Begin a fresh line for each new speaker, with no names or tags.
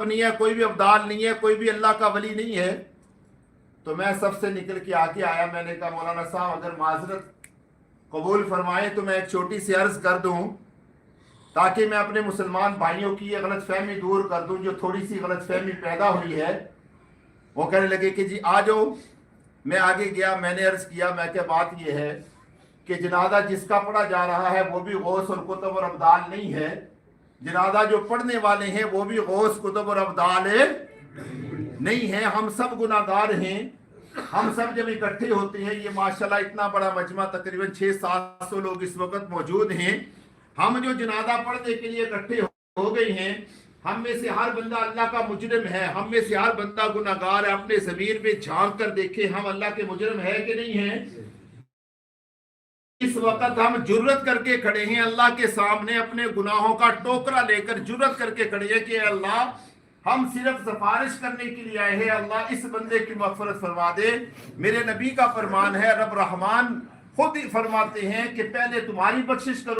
नहीं है, कोई भी अब्दाल नहीं है, कोई भी अल्लाह का वली नहीं है। तो मैं सबसे निकल के आके आया, मैंने कहा मौलाना साहब अगर माजरत कबूल फरमाए तो मैं एक छोटी सी अर्ज कर दूं ताकि मैं अपने मुसलमान भाइयों की ये गलत फहमी दूर कर दूं, जो थोड़ी सी गलत फहमी पैदा हुई है। वो कहने लगे कि जी आ जाओ। मैं आगे गया, मैंने अर्ज किया, मैं क्या बात ये है कि जनाजा जिसका पढ़ा जा रहा है वो भी गौस और कुतुब और अब्दाल नहीं है, जनाजा जो पढ़ने वाले हैं वो भी गौस कुतुब और अब्दाल नहीं है, हम सब गुनाहगार हैं। हम सब जब इकट्ठे होते हैं, ये माशाल्लाह इतना बड़ा मजमा, तकरीबन 600-700 लोग इस वक्त मौजूद हैं, हम जो जनाजा पढ़ने के लिए इकट्ठे हो गए हैं, हम में से हर बंदा अल्लाह का मुजरिम है, हम में से हर बंदा गुनाहगार है। अपने ज़मीर में झांक कर देखे, हम अल्लाह के मुजरिम है कि नहीं है? इस वक्त हम जुर्रत करके खड़े हैं अल्लाह के सामने, अपने गुनाहों का टोकरा लेकर जुर्रत करके खड़े हैं कि अल्लाह हम सिर्फ सिफारिश करने के लिए आए हैं, अल्लाह इस बंदे की मग़फ़िरत फरमा दे। मेरे नबी का फरमान है, रब रहमान खुद ही फरमाते हैं कि पहले तुम्हारी बख्शिश करो।